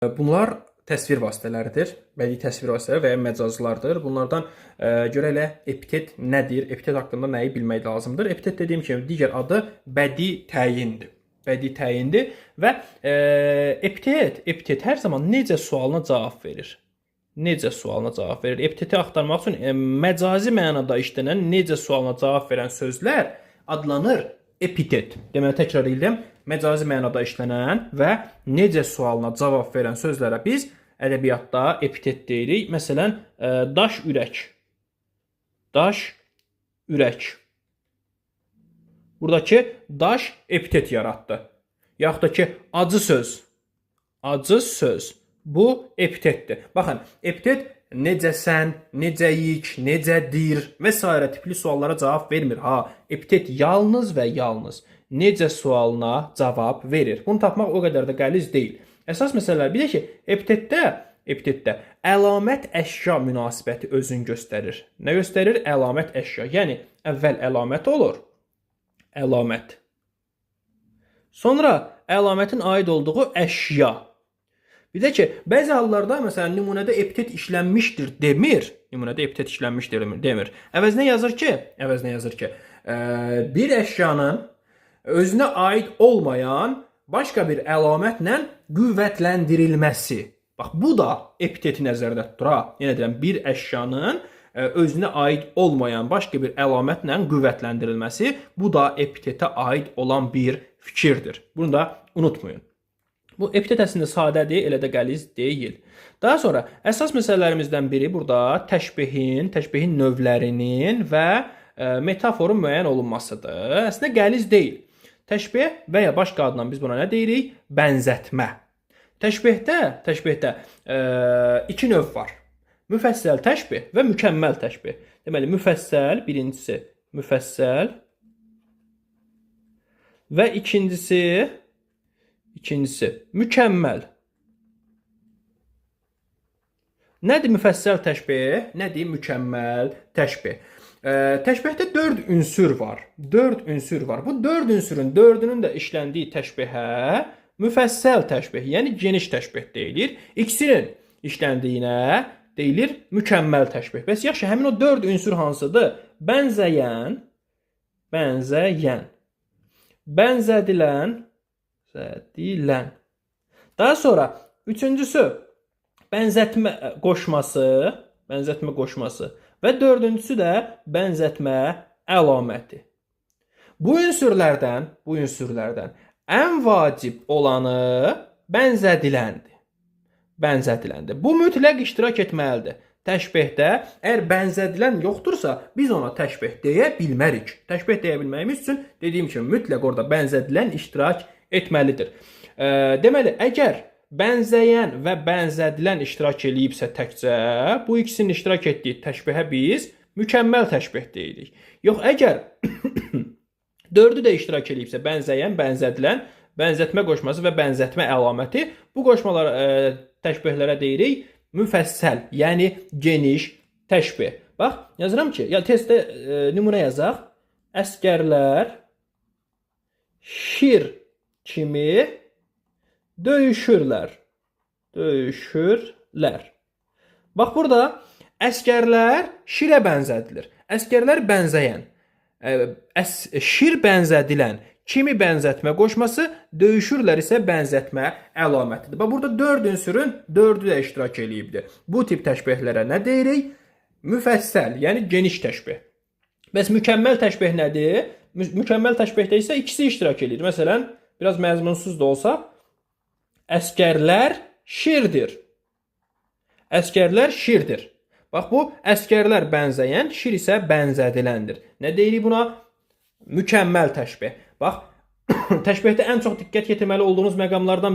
Bunlar təsvir vasitələridir. Bədii təsvir vasitələri və ya məcazlardır. Bunlardan görə elə epitet nədir? Epitet haqqında nəyi bilmək lazımdır? Epitet dediyim kimi digər adı bədii təyindir. Bədii təyindir və epitet hər zaman necə sualına cavab verir. Necə sualına cavab verir? Epiteti axtarmaq üçün məcazi mənada işlənən necə sualına cavab verən sözlər adlanır epitet. Deməli, təkrar edirəm. Məcazi mənada işlənən və necə sualına cavab verən sözlərə biz ədəbiyyatda epitet deyirik. Məsələn, daş ürək. Daş ürək. Buradakı daş epitet yaratdı. Yaxud da ki, acı söz. Acı söz. Bu epitetdir. Baxın, epitet necəsən, necəyik, necədir və s. tipli suallara cavab vermir. Epitet yalnız və yalnız necə sualına cavab verir. Bunu tapmaq o qədər də qəliz deyil. Əsas məsələlər bir də ki, epitetdə əlamət əşya münasibəti özünü göstərir. Nə göstərir? Əlamət əşya. Yəni, əvvəl əlamət olur. Əlamət. Sonra əlamətin aid olduğu əşya. Bir də ki, bəzi hallarda, məsələn, nümunədə epitet işlənmişdir demir. Nümunədə epitet işlənmişdir demir. Əvəzinə yazır ki, bir əşyanın özünə aid olmayan başqa bir əlamətlə qüvvətləndirilməsi. Bax, bu da epiteti nəzərdə tutur. Yenə deyirəm, bir əşyanın özünə aid olmayan başqa bir əlamətlə qüvvətləndirilməsi, bu da epitetə aid olan bir fikirdir. Bunu da unutmayın. Bu epitet əslində sadədir, elə də qəliz deyil. Daha sonra əsas məsələlərimizdən biri burada təşbihin növlərinin və metaforun müəyyən olunmasıdır. Əslində qəliz deyil. Təşbih və ya başqa adla biz buna nə deyirik? Bənzətmə. Təşbihdə iki növ var. Müfəssəl təşbih və mükəmməl təşbih. Deməli, müfəssəl, birincisi müfəssəl və ikincisi mükəmməl. Nədir müfəssəl təşbih? Nədir mükəmməl təşbih? Təşbihdə 4 ünsür var. Bu 4 ünsürün 4-ünün də işləndiyi təşbihə müfəssəl təşbih, yəni geniş təşbih deyilir. İkisinin işləndiyinə deyilir mükəmməl təşbih. Bəs yaxşı, həmin o 4 ünsür hansıdır? Bənzəyən, bənzədilən. Daha sonra üçüncüsü bənzətmə qoşması və dördüncüsü də bənzətmə əlaməti. Bu ünsürlərdən ən vacib olanı bənzədiləndir. Bu mütləq iştirak etməlidir. Təşbihdə əgər bənzədilən yoxdursa, biz ona təşbih deyə bilmərik. Təşbih deyə bilməyimiz üçün dediyim kimi mütləq orada bənzədilən iştirak etməlidir. Deməli, əgər bənzəyən və bənzədilən iştirak eləyibsə təkcə, bu ikisinin iştirak etdiyi təşbihə biz mükəmməl təşbih deyirik. Yox, əgər 4-ü də iştirak eləyibsə, bənzəyən, bənzədilən, bənzətmə qoşması və bənzətmə əlaməti, bu təşbihlərə deyirik müfəssəl, yəni geniş təşbih. Bax, yazıram ki, testdə nümunə yazaq. Əskərlər şir kimi döyüşürlər. Bax, burada əskərlər şirə bənzədilir. Əskərlər bənzəyən, şir bənzədilən, kimi bənzətmə qoşması, döyüşürlər isə bənzətmə əlamətidir. Bax, burada 4 ünsürün 4-ü də iştirak eləyibdir. Bu tip təşbihlərə nə deyirik? Müfəssəl, yəni geniş təşbih. Bəs mükəmməl təşbih nədir? Mükəmməl təşbihdə isə ikisi iştirak edir. Məsələn, biraz məzmunsuz da olsa, əskərlər şirdir. Bax, bu əskərlər bənzəyən, şir isə bənzədiləndir. Nə deyirik buna? Mükəmməl təşbih. Bax, təşbihdə ən çox diqqət yetirməli olduğunuz məqamlardan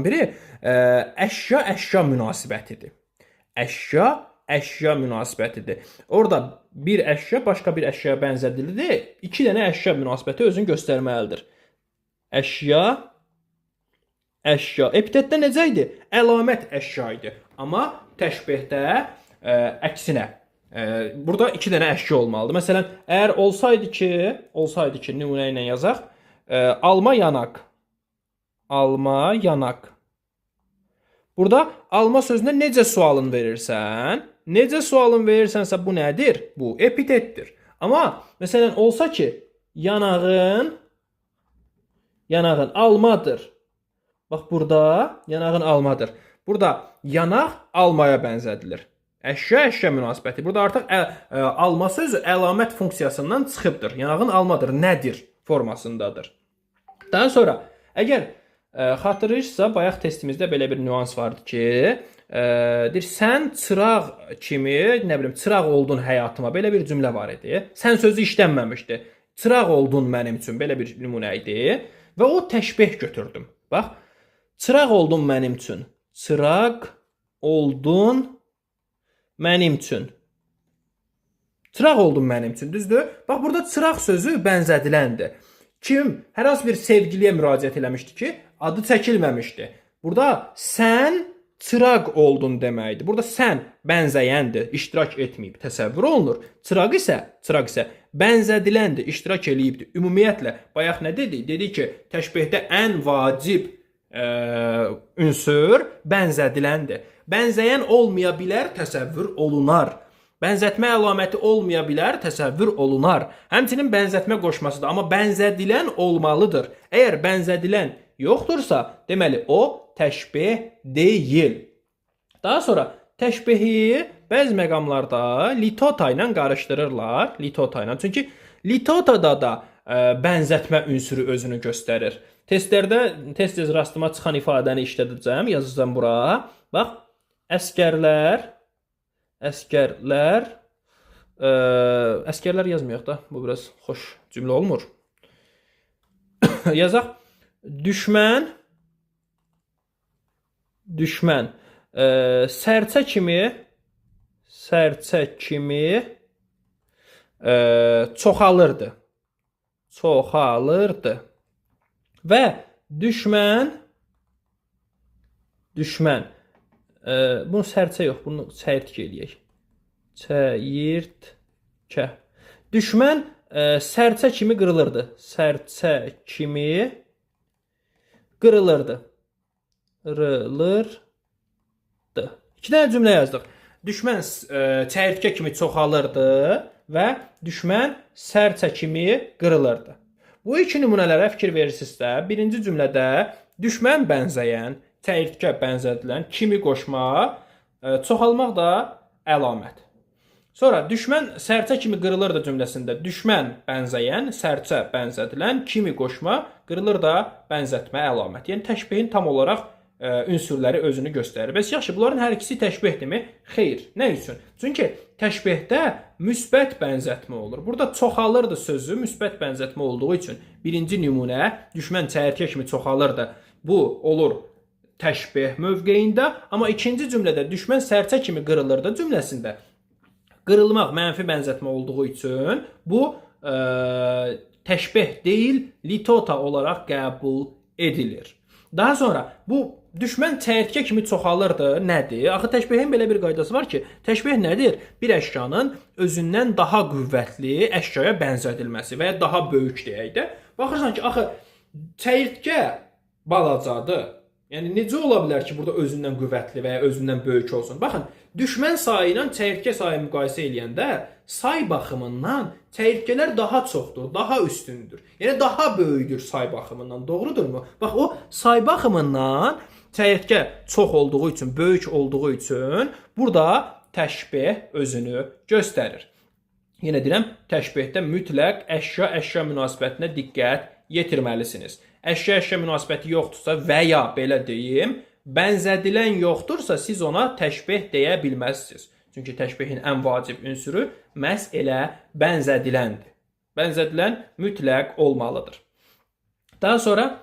biri əşya münasibətidir. Əşya münasibətidir. Orada bir əşya başqa bir əşyaya bənzədilir. 2 dənə əşya münasibəti özünü göstərməlidir. Əşya. Epitetdə necə idi? Əlamət əşya idi. Amma təşbihdə əksinə. Burada 2 dənə əşya olmalıdır. Məsələn, əgər olsaydı ki, nümunə ilə yazaq, alma yanaq. alma, yanaq. Burada alma sözünə necə sualın verirsən? Necə sualın verirsənsə bu nədir? Bu epitetdir. Amma məsələn olsa ki, yanağın almadır. Bax burada yanağın almadır. Burada yanaq almaya bənzədilir. Əşya münasibəti. Burada artıq alma sözü əlamət funksiyasından çıxıbdır. Yanağın almadır, nədir formasındadır. Daha sonra əgər xatırlayırsınızsa bayaq testimizdə belə bir nüans vardı ki, deyir sən çıraq kimi, nə bilim, çıraq oldun həyatıma. Belə bir cümlə var idi. Sən sözü işlənməmişdi. Çıraq oldun mənim üçün belə bir nümunə idi və o təşbeh götürdüm. Bax, çıraq oldun mənim üçün. Çıraq oldun mənim üçün. Çıraq oldun mənim üçün, düzdür? Bax, burada çıraq sözü bənzədiləndir. Kim hər hansı bir sevgiliyə müraciət eləmişdi ki, adı çəkilməmişdi. Burada sən çıraq oldun deməkdir. Burada sən bənzəyəndir, iştirak etməyib, təsəvvür olunur. Çıraq isə bənzədiləndir, iştirak eləyibdir. Ümumiyyətlə, bayaq nə dedik? Dedik ki, təşbehdə ən vacib ünsür bənzədiləndir. Bənzəyən olmaya bilər, təsəvvür olunar. Bənzətmə əlaməti olmaya bilər, təsəvvür olunar. Həmçinin bənzətmə qoşmasıdır, amma bənzədilən olmalıdır. Əgər bənzədilən yoxdursa, deməli o təşbeh deyil. Daha sonra təşbehi bəzi məqamlarda litota ilə qarışdırırlar. Litota ilə. Çünki litotada da bənzətmə ünsürü özünü göstərir. Testlərdə tez-tez rastıma çıxan ifadəni işlədəcəm, yazacağım bura. Bax, əskərlər yazmayaq da, bu biraz xoş cümlə olmur. Yazaq, düşmən, sərçə kimi çoxalırdı. Və düşmən, bunu sərçə yox, bunu çəyirtkə eləyək. Çəyirtkə. Düşmən sərçə kimi qırılırdı. İki dənə cümlə yazdıq. Düşmən çəyirtkə kimi çoxalırdı və düşmən sərçə kimi qırılırdı. Bu iki nümunələrə fikir verirsinizsə, birinci cümlədə düşmən bənzəyən, çəyirtkə bənzədilən, kimi qoşma, çoxalmaq da əlamət. Sonra düşmən sərçə kimi qırılırdı cümləsində düşmən bənzəyən, sərçə bənzədilən, kimi qoşma, qırılır da bənzətmə əlamət. Yəni təşbehin tam olaraq ünsürləri özünü göstərir. Bəs yaxşı, bunların hər ikisi təşbehdirmi? Xeyr. Nə üçün? Çünki təşbehdə müsbət bənzətmə olur. Burada çoxalırdı sözü müsbət bənzətmə olduğu üçün birinci nümunə düşmən çəyirtkə kimi çoxalırdı. Bu olur təşbeh mövqeyində, amma ikinci cümlədə düşmən sərçə kimi qırılırdı cümləsində qırılmaq mənfi bənzətmə olduğu üçün bu təşbeh deyil, litota olaraq qəbul edilir. Daha sonra bu düşmən çəyirtkə kimi çoxalırdı nədir? Axı təşbehin belə bir qaydası var ki, təşbeh nədir? Bir əşyanın özündən daha qüvvətli əşyaya bənzədilməsi və ya daha böyük deyək də. Baxırsan ki, axı çəyirtkə balacadır. Yəni necə ola bilər ki, burada özündən qüvvətli və ya özündən böyük olsun? Baxın, düşmən sayı ilə çəyirtkə sayı müqayisə eləyəndə say baxımından çəyirtkələr daha çoxdur, daha üstündür. Yəni daha böyükdür say baxımından, doğrudurmu? Bax, o say baxımından çəyirtkə çox olduğu üçün, böyük olduğu üçün burada təşbeh özünü göstərir. Yenə deyirəm, təşbehdə mütləq əşya münasibətinə diqqət yetirməlisiniz. Əşya münasibəti yoxdursa və ya belə deyim, bənzədilən yoxdursa siz ona təşbeh deyə bilməzsiniz. Çünki təşbehin ən vacib ünsürü məhz elə bənzədiləndir. Bənzədilən mütləq olmalıdır. Daha sonra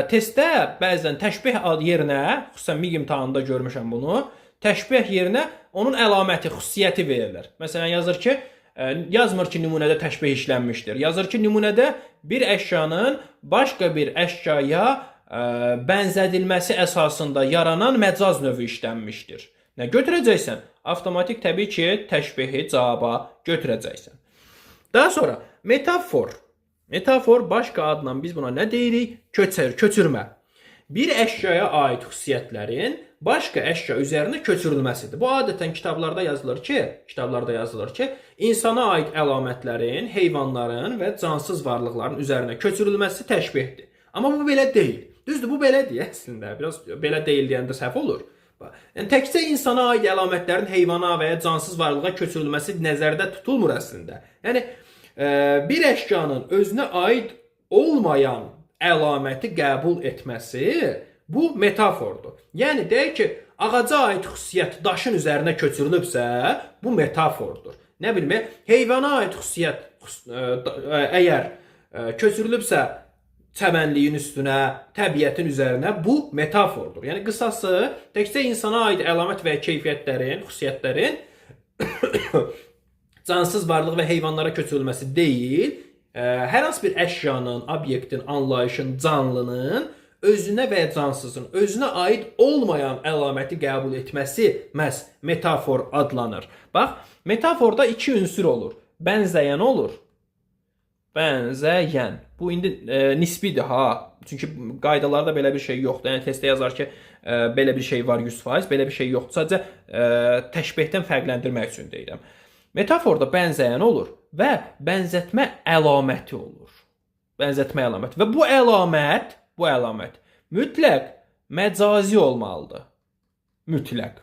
testdə bəzən təşbeh yerinə, xüsusən MİQ imtahanında görmüşəm bunu, təşbeh yerinə onun əlaməti, xüsusiyyəti verilir. Məsələn, yazır ki, yazmır ki, nümunədə təşbeh işlənmişdir. Yazır ki, nümunədə bir əşyanın başqa bir əşyaya bənzədilməsi əsasında yaranan məcaz növü işlənmişdir. Nə götürəcəksən? Avtomatik təbii ki, təşbehi cavaba götürəcəksən. Daha sonra metafor. Metafor başqa adla biz buna nə deyirik? Köçürmə. bir əşyaya aid xüsusiyyətlərin başqa əşya üzərinə köçürülməsidir. Bu adətən kitablarda yazılır ki, insana aid əlamətlərin, heyvanların və cansız varlıqların üzərinə köçürülməsi təşbehdir. Amma bu belə deyil. Düzdür, bu belədir əslində. Biraz belə deyil deyəndə səhv olur. Yəni təkcə insana aid əlamətlərin heyvana və ya cansız varlığa köçürülməsi nəzərdə tutulmur əslində. Yəni bir əşyanın özünə aid olmayan əlaməti qəbul etməsi bu metafordur. Yəni deyək ki, ağaca aid xüsusiyyət daşın üzərinə köçürülübsə, bu metafordur. Nə bilim, heyvana aid xüsusiyyət əgər köçürülübsə çəmənliyin üstünə, təbiətin üzərinə, bu metafordur. Yəni qısası təkcə insana aid əlamət və keyfiyyətlərin, xüsusiyyətlərin cansız varlıq və heyvanlara köçürülməsi deyil, hər hansı bir əşyanın, obyektin, anlayışın, canlının özünə və ya cansızın özünə aid olmayan əlaməti qəbul etməsi məhz metafor adlanır. Bax, metaforda iki ünsür olur. Bənzəyən olur. Bənzəyən. Bu indi nisbidir ha. Çünki qaydalarda belə bir şey yoxdur. Yəni testdə yazar ki, belə bir şey var 100%, belə bir şey yoxdur. Sadəcə təşbehdən fərqləndirmək üçün deyirəm. Metaforda bənzəyən olur və bənzətmə əlaməti olur. Bənzətmə əlaməti. Və bu əlamət mütləq məcazi olmalıdır. Mütləq.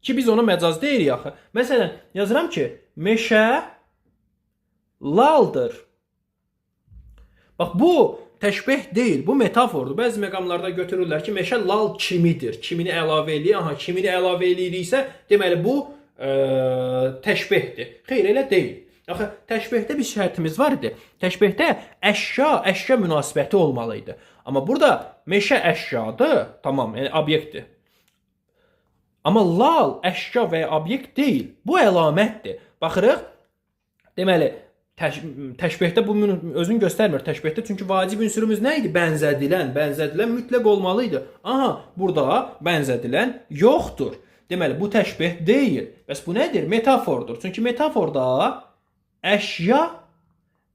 Ki biz ona məcaz deyirik axı. Məsələn, yazıram ki, meşə laldır. Bax, bu təşbeh deyil, bu metafordur. Bəzi məqamlarda götürürlər ki, meşə lal kimidir. Kimini əlavə eləyir. Aha, kimini əlavə eləyiriksə, deməli bu təşbehdir. Xeyr, elə deyil. Axı, təşbehdə bir şərtimiz var idi. Təşbehdə əşya münasibəti olmalıydı. Amma burada meşə əşyadır, tamam, yəni obyektdir. Amma lal əşya və ya obyekt deyil. Bu əlamətdir. Baxırıq, deməli, təşbehdə bu özünü göstərmir. Təşbehdə çünki vacib ünsürümüz nə idi? Bənzədilən mütləq olmalıydı. Aha, burada bənzədilən yoxdur. Deməli, bu təşbeh deyil. Bəs bu nədir? Metafordur. Çünki metaforda əşya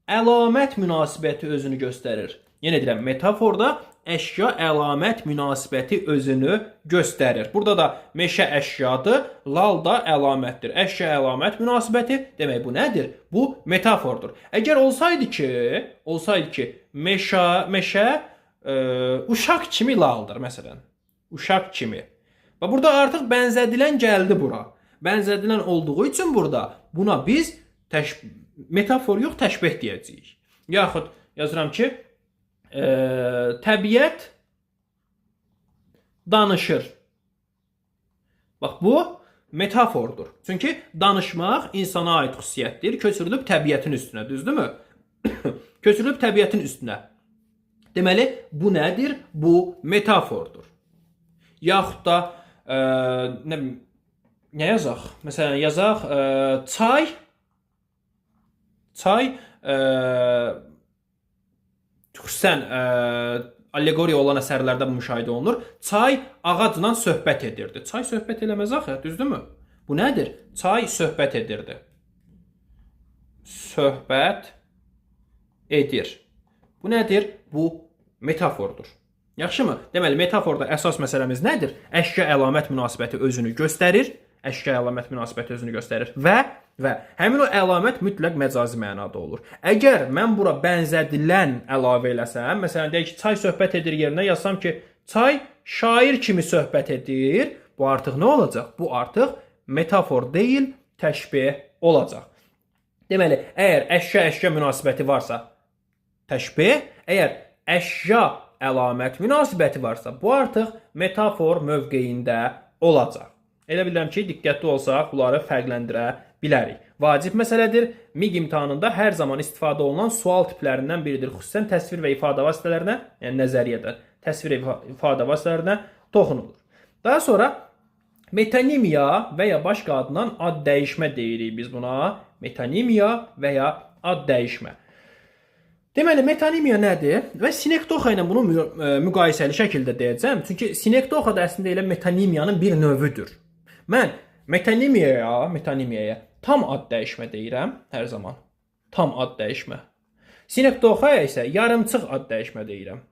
əlamət münasibəti özünü göstərir. Yenə deyirəm, metaforda əşya əlamət münasibəti özünü göstərir. Burada da meşə əşyadır, lal da əlamətdir. Əşya əlamət münasibəti, demək bu nədir? Bu metafordur. Əgər olsaydı ki, meşə uşaq kimi laldır, məsələn. Uşaq kimi. Və burada artıq bənzədilən gəldi bura. Bənzədilən olduğu üçün burada buna biz metafor yox, təşbeh deyəcəyik. Yaxud yazıram ki, təbiət danışır. Bax, bu metafordur. Çünki danışmaq insana aid xüsusiyyətdir. Köçürülüb təbiətin üstünə, düzdürmü? Köçürülüb təbiətin üstünə. Deməli, bu nədir? Bu metafordur. Yaxud da nə yazaq? Məsələn, yazaq çay xüsusən allegoriya olan əsərlərdə bu müşahidə olunur. Çay ağacla söhbət edirdi. Çay söhbət eləməz axı, düzdürmü? Bu nədir? Çay söhbət edirdi. Söhbət edir. Bu nədir? Bu metafordur. Yaxşımı? Deməli, metaforda əsas məsələmiz nədir? Əşya əlamət münasibəti özünü göstərir. Əşya əlamət münasibəti özünü göstərir. Və həmin o əlamət mütləq məcazi mənada olur. Əgər mən bura bənzədilən əlavə eləsəm, məsələn, deyək ki, çay söhbət edir yerinə yazsam ki, çay şair kimi söhbət edir, bu artıq nə olacaq? Bu artıq metafor deyil, təşbeh olacaq. Deməli, əgər əşya münasibəti varsa, təşbeh, əgər əşya əlamət münasibəti varsa, bu artıq metafor mövqeyində olacaq. Elə bilirəm ki, diqqətli olsaq, bunları fərqləndirə bilərik. Vacib məsələdir. MİQ imtahanında hər zaman istifadə olunan sual tiplərindən biridir. Xüsusən təsvir və ifadə vasitələrinə, yəni nəzəriyyədə təsvir və ifadə vasitələrinə toxunulur. Daha sonra metonimiya və ya başqa adından ad dəyişmə deyirik biz buna. Metonimiya və ya ad dəyişmə. Deməli, metonimiya nədir? Və sinekdoxa ilə bunu müqayisəli şəkildə deyəcəm. Çünki sinekdoxa da əslində elə metonimiyanın bir növüdür. Mən metonimiyaya tam ad dəyişmə deyirəm hər zaman. Tam ad dəyişmə. Sinekdoxaya isə yarımçıq ad dəyişmə deyirəm.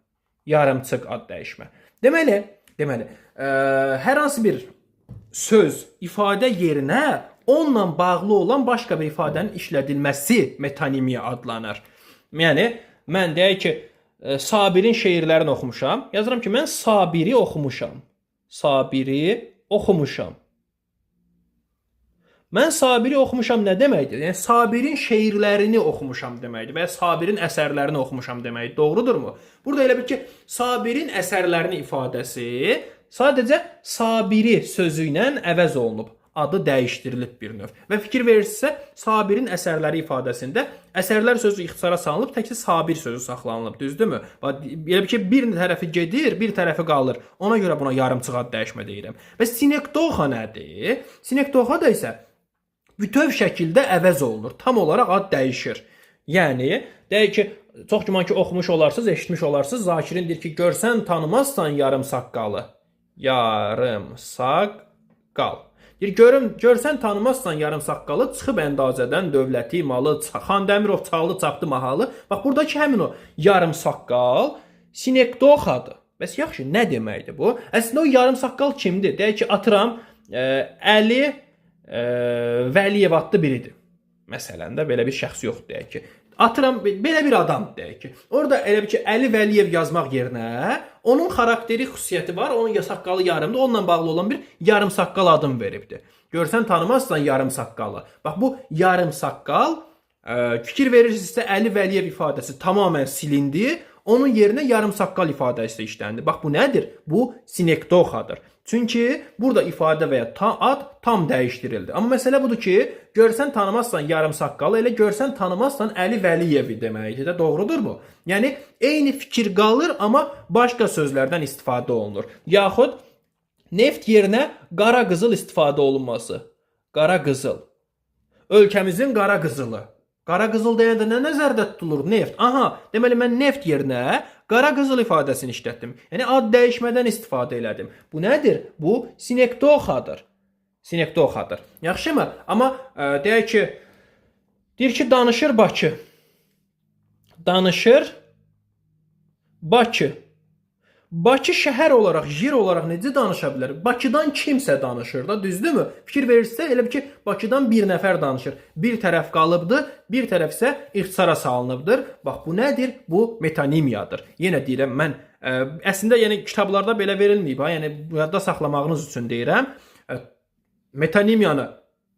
Yarımçıq ad dəyişmə. Deməli, hər hansı bir söz, ifadə yerinə onunla bağlı olan başqa bir ifadənin işlədilməsi metonimiya adlanır. Yəni, mən deyək ki, Sabirin şeirlərini oxumuşam. Yazıram ki, mən Sabiri oxumuşam. Sabiri oxumuşam. Mən Sabiri oxumuşam nə deməkdir? Yəni, Sabirin şeirlərini oxumuşam deməkdir və ya Sabirin əsərlərini oxumuşam deməkdir. Doğrudurmu? Burada elə bil ki, Sabirin əsərlərini ifadəsi sadəcə Sabiri sözü ilə əvəz olunub. Adı dəyişdirilib bir növ. Və fikir verirsinizsə, Sabirin əsərləri ifadəsində əsərlər sözü ixtisara salınıb, təkcə Sabir sözü saxlanılıb, düzdürmü? Elə ki, bir tərəfi gedir, bir tərəfi qalır. Ona görə buna yarımçıq ad dəyişmə deyirəm. Və sinekdoxa nədir? Sinekdoxa da isə bütöv şəkildə əvəz olunur. Tam olaraq ad dəyişir. Yəni, deyək ki, çox güman ki, oxumuş olarsınız, eşitmiş olarsınız. Zakirin deyir ki, görsən tanımazsan yarım saqqalı. Yarım saqqal. Görsən tanımazsan yarım saqqalı, çıxıb əndazədən dövləti, malı, Xandəmirov çaldı, çapdı mahalı. Bax, buradakı həmin o yarım saqqal sinekdoxadır. Bəs yaxşı, nə deməkdir bu? Əslində o yarım saqqal kimdir? Deyək ki, atıram, Əli Vəliyev adlı biridir. Məsələn də belə bir şəxs yoxdur, deyək ki. Atıram, belə bir adam deyək ki. Orada elə bir ki, Əli Vəliyev yazmaq yerinə onun xarakteri xüsusiyyəti var, onun saqqalı yarımdır, onunla bağlı olan bir yarım saqqal adım veribdir. Görsən tanımazsan yarım saqqalı. Bax, bu yarım saqqal, fikir verirsinizsə Əli Vəliyev ifadəsi tamamilə silindi, onun yerinə yarım saqqal ifadəsi işləndi. Bax, bu nədir? Bu sinekdoxadır. Çünki burada ifadə və ya ad tam dəyişdirildi. Amma məsələ budur ki, görsən tanımazsan yarım saqqalı, elə görsən tanımazsan Əli Vəliyevi deməkdir də, doğrudurmu? Yəni, eyni fikir qalır, amma başqa sözlərdən istifadə olunur. Yaxud neft yerinə qara qızıl istifadə olunması. Qara qızıl. Ölkəmizin qara qızılı. Qara qızıl deyəndə nə nəzərdə tutulur? Neft. Aha, deməli mən neft yerinə qara qızıl ifadəsini işlətdim. Yəni ad dəyişmədən istifadə elədim. Bu nədir? Bu sinekdoxadır. Sinekdoxadır. Yaxşımı? Amma deyək ki, deyir ki, danışır Bakı. Danışır Bakı. Bakı şəhər olaraq, yer olaraq necə danışa bilər? Bakıdan kimsə danışır da, düzdürmü? Fikir verirsə, elə bir ki, Bakıdan bir nəfər danışır. Bir tərəf qalıbdır, bir tərəf isə ixtisara salınıbdır. Bax, bu nədir? Bu metonimiyadır. Yenə deyirəm, mən əslində kitablarda belə verilməyib. Yəni, yadda saxlamağınız üçün deyirəm. Metonimiyanı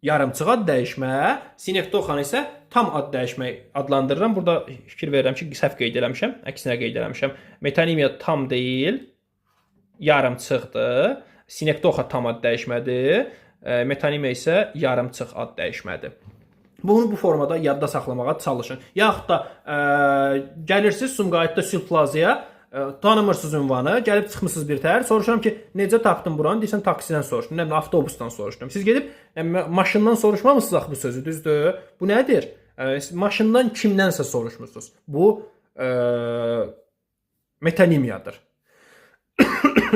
yarımçıq ad dəyişmə, sinekdoxanı isə tam ad dəyişmə adlandırıram. Burada fikir verirəm ki, səhv qeyd eləmişəm, əksinə qeyd eləmişəm. Metonimiya tam deyil, yarımçıqdır. Sinekdoxa tam ad dəyişmədir. Metonimiya isə yarımçıq ad dəyişmədir. Bunu bu formada yadda saxlamağa çalışın. Yaxud da gəlirsiniz Sumqayıtda Sülh Plazaya, tanımırsınız ünvanı, gəlib çıxmısınız bir təhər, soruşuram ki, necə tapdın buranı? Deyirsən, taksidən soruşdum, avtobusdan soruşdum. Siz gedib maşından soruşmamısınız axı bu sözü, düzdür? Bu nədir? Maşından kimdənsə soruşmuşsunuz. Bu metonimiyadır.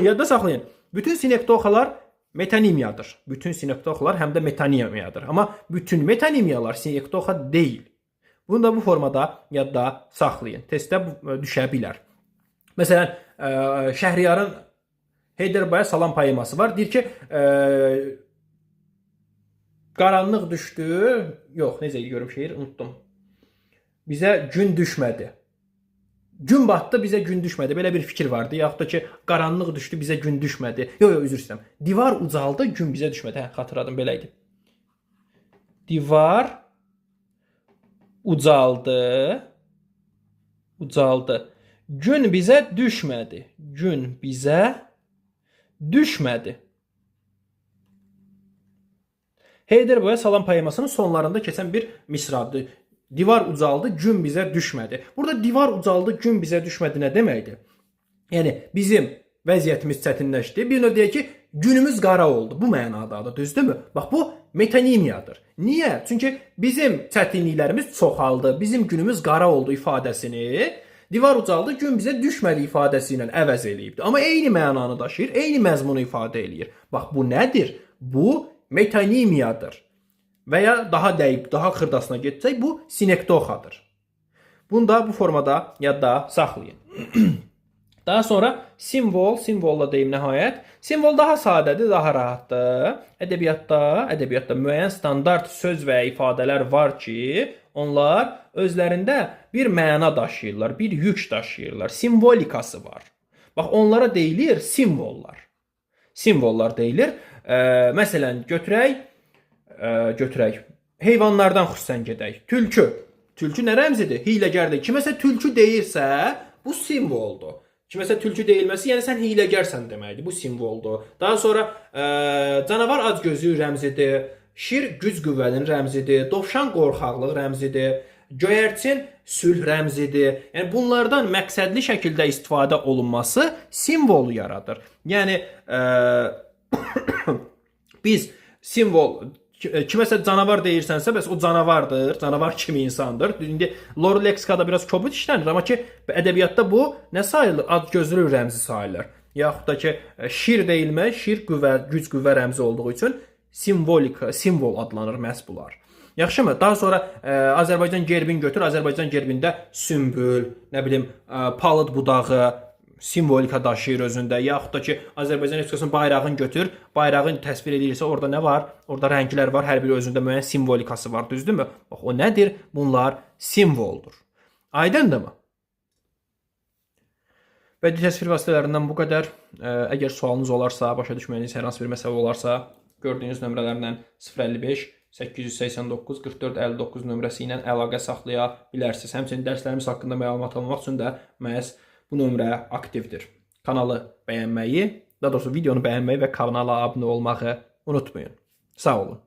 Yadda saxlayın. Bütün sinekdoxalar metonimiyadır. Bütün sinekdoxalar həm də metonimiyadır. Amma bütün metonimiyalar sinekdoxa deyil. Bunu da bu formada yadda saxlayın. Testdə düşə bilər. Məsələn, Şəhriyarın Heydərbaya salam poeması var. Deyir ki, qaranlıq düşdü, yox, necə görüm şeir, unutdum. Bizə gün düşmədi. Gün batdı, bizə gün düşmədi. Belə bir fikir vardı. Yaxud da ki, qaranlıq düşdü, bizə gün düşmədi. Yox, üzr istəyirəm. Divar ucaldı, gün bizə düşmədi. Xatırladım, belə idi. Divar ucaldı, gün bizə düşmədi. Gün bizə düşmədi. Heydərboya salam poemasının sonlarında keçən bir misradır. Divar ucaldı, gün bizə düşmədi. Burada divar ucaldı, gün bizə düşmədi nə deməkdir? Yəni, bizim vəziyyətimiz çətinləşdi. Bir növ deyək ki, günümüz qara oldu. Bu mənadadır, düzdürmü? Bax, bu metonimiyadır. Niyə? Çünki bizim çətinliklərimiz çoxaldı. Bizim günümüz qara oldu ifadəsini divar ucaldı, gün bizə düşmədi ifadəsi ilə əvəz eləyibdir. Amma eyni mənanı daşıyır, eyni məzmunu ifadə eləyir. Bax, bu nədir? Bu metonimiyadır. Və ya daha dəqiq, daha xırdasına getsək, bu sinekdoxadır. Bunu da bu formada yadda saxlayın. Daha sonra simvolla deyim nəhayət. Simvol daha sadədir, daha rahatdır. Ədəbiyyatda müəyyən standart söz və ya ifadələr var ki, onlar özlərində bir məna daşıyırlar, bir yük daşıyırlar. Simvolikası var. Bax, onlara deyilir simvollar. Simvollar deyilir. Məsələn, götürək. Heyvanlardan xüsusən gedək. Tülkü. Tülkü nə rəmzidir? Hiyləgərdir. Kiməsə tülkü deyirsə, bu simvoldur. Kiməsə tülkü deyilməsi, yəni sən hiyləgərsən deməkdir. Bu simvoldur. Daha sonra canavar acgözlük rəmzidir. Şir güc qüvvənin rəmzidir. Dovşan qorxaqlıq rəmzidir. Göyərçin sülh rəmzidir. Yəni bunlardan məqsədli şəkildə istifadə olunması simvolu yaradır. Yəni biz simvol kiməsə canavar deyirsənsə, bəs o canavardır, canavar kimi insandır. İndi lor leksikada biraz kobud işlənir, amma ki ədəbiyyatda bu nə sayılır? Acgözlülük rəmzi sayılır. Yaxud da ki şir deyilmə, şir güc qüvvə rəmzi olduğu üçün simvol adlanır məhz bunlar. Yaxşımı? Daha sonra Azərbaycan gerbini götür. Azərbaycan gerbində sümbül, nə bilim, palıd budağı simvolika daşıyır özündə. Yaxud da ki, Azərbaycan Respublikasının bayrağını götür, bayrağını təsvir edirsə, orada nə var? Orada rənglər var, hər biri özündə müəyyən simvolikası var, düzdürmü? Bax, o nədir? Bunlar simvoldur. Aydındırmı? Bədii təsvir vasitələrindən bu qədər. Əgər sualınız olarsa, başa düşməyiniz hər hansı bir məsələ olarsa, gördüyünüz nömrələrlə 055 889 44 59 nömrəsi ilə əlaqə saxlaya bilərsiniz. Həmçinin dərslərimiz haqqında məlumat almaq üçün də məhz bu nömrə aktivdir. Kanalı bəyənməyi, daha doğrusu videonu bəyənməyi və kanala abunə olmağı unutmayın. Sağ olun.